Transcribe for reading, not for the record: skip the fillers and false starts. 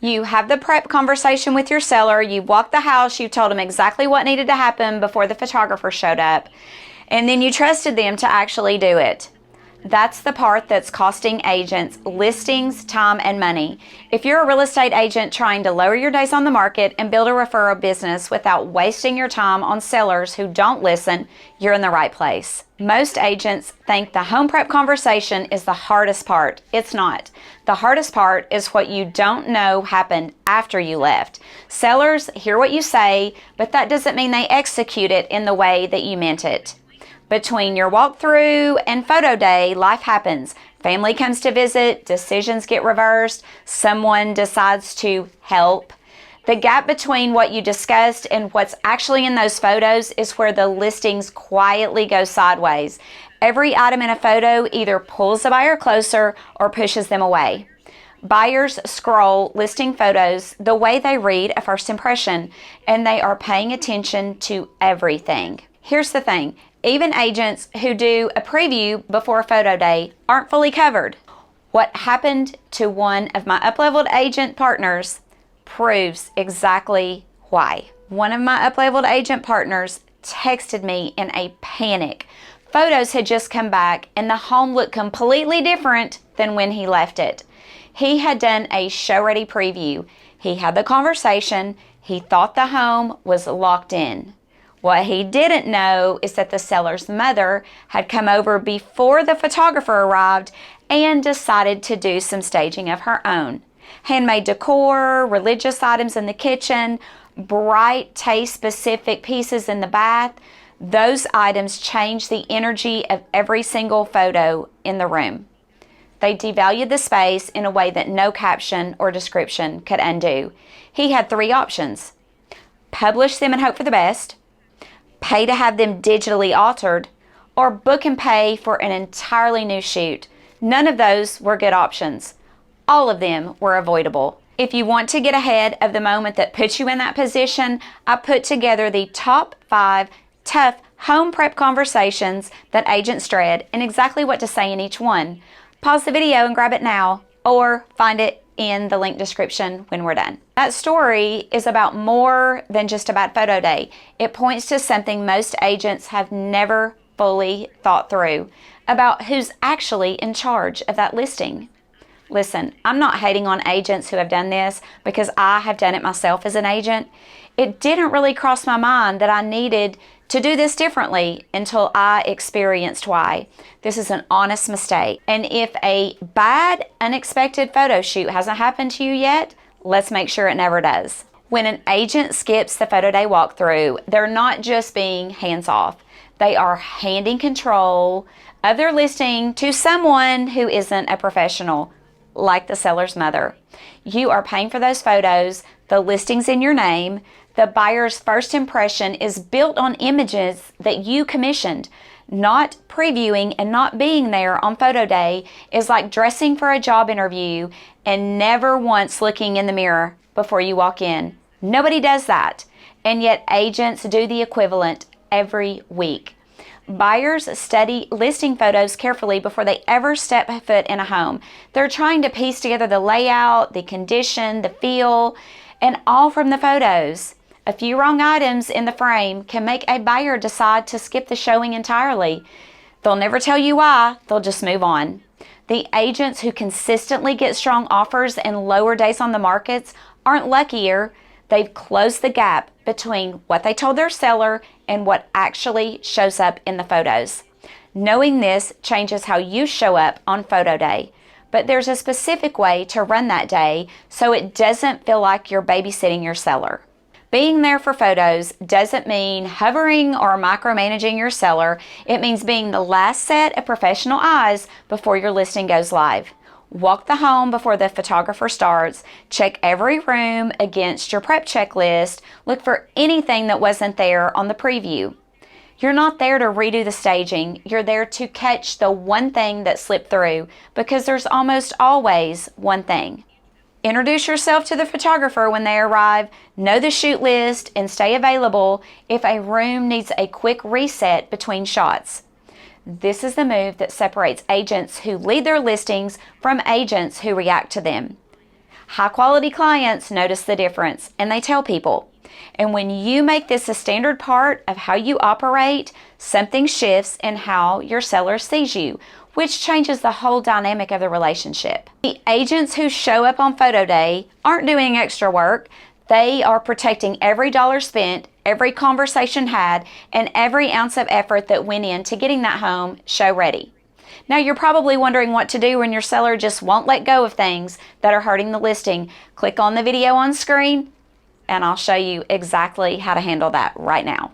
You have the prep conversation with your seller, you walked the house, you told them exactly what needed to happen before the photographer showed up, and then you trusted them to actually do it. That's the part that's costing agents listings, time, and money. If you're a real estate agent trying to lower your days on the market and build a referral business without wasting your time on sellers who don't listen, you're in the right place. Most agents think the home prep conversation is the hardest part. It's not. The hardest part is what you don't know happened after you left. Sellers hear what you say, but that doesn't mean they execute it in the way that you meant it. Between your walkthrough and photo day, life happens. Family comes to visit, decisions get reversed, someone decides to help. The gap between what you discussed and what's actually in those photos is where the listings quietly go sideways. Every item in a photo either pulls the buyer closer or pushes them away. Buyers scroll listing photos the way they read a first impression, and they are paying attention to everything. Here's the thing. Even agents who do a preview before a photo day aren't fully covered. What happened to one of my Upleveled Agent partners proves exactly why. One of my Upleveled Agent partners texted me in a panic. Photos had just come back and the home looked completely different than when he left it. He had done a show-ready preview. He had the conversation. He thought the home was locked in. What he didn't know is that the seller's mother had come over before the photographer arrived and decided to do some staging of her own. Handmade decor, religious items in the kitchen, bright, taste-specific pieces in the bath. Those items change the energy of every single photo in the room. They devalued the space in a way that no caption or description could undo. He had 3 options: publish them and hope for the best, pay to have them digitally altered, or book and pay for an entirely new shoot. None of those were good options. All of them were avoidable. If you want to get ahead of the moment that puts you in that position, I put together the top 5 tough home prep conversations that agents dread and exactly what to say in each one. Pause the video and grab it now, or find it in the link description when we're done. That story is about more than just a bad photo day. It points to something most agents have never fully thought through about who's actually in charge of that listing. Listen, I'm not hating on agents who have done this because I have done it myself as an agent. It didn't really cross my mind that I needed to do this differently until I experienced why. This is an honest mistake. And if a bad, unexpected photo shoot hasn't happened to you yet, let's make sure it never does. When an agent skips the photo day walkthrough, they're not just being hands-off. They are handing control of their listing to someone who isn't a professional, like the seller's mother. You are paying for those photos, the listing's in your name. The buyer's first impression is built on images that you commissioned. Not previewing and not being there on photo day is like dressing for a job interview and never once looking in the mirror before you walk in. Nobody does that, and yet agents do the equivalent every week. Buyers study listing photos carefully before they ever step foot in a home. They're trying to piece together the layout, the condition, the feel, and all from the photos. A few wrong items in the frame can make a buyer decide to skip the showing entirely. They'll never tell you why, they'll just move on. The agents who consistently get strong offers and lower days on the markets aren't luckier. They've closed the gap between what they told their seller and what actually shows up in the photos. Knowing this changes how you show up on photo day, but there's a specific way to run that day so it doesn't feel like you're babysitting your seller. Being there for photos doesn't mean hovering or micromanaging your seller. It means being the last set of professional eyes before your listing goes live. Walk the home before the photographer starts. Check every room against your prep checklist. Look for anything that wasn't there on the preview. You're not there to redo the staging. You're there to catch the one thing that slipped through, because there's almost always one thing. Introduce yourself to the photographer when they arrive, know the shoot list, and stay available if a room needs a quick reset between shots. This is the move that separates agents who lead their listings from agents who react to them. High quality clients notice the difference and they tell people. And when you make this a standard part of how you operate, something shifts in how your seller sees you, which changes the whole dynamic of the relationship. The agents who show up on photo day aren't doing extra work. They are protecting every dollar spent, every conversation had, and every ounce of effort that went into getting that home show ready. Now you're probably wondering what to do when your seller just won't let go of things that are hurting the listing. Click on the video on screen and I'll show you exactly how to handle that right now.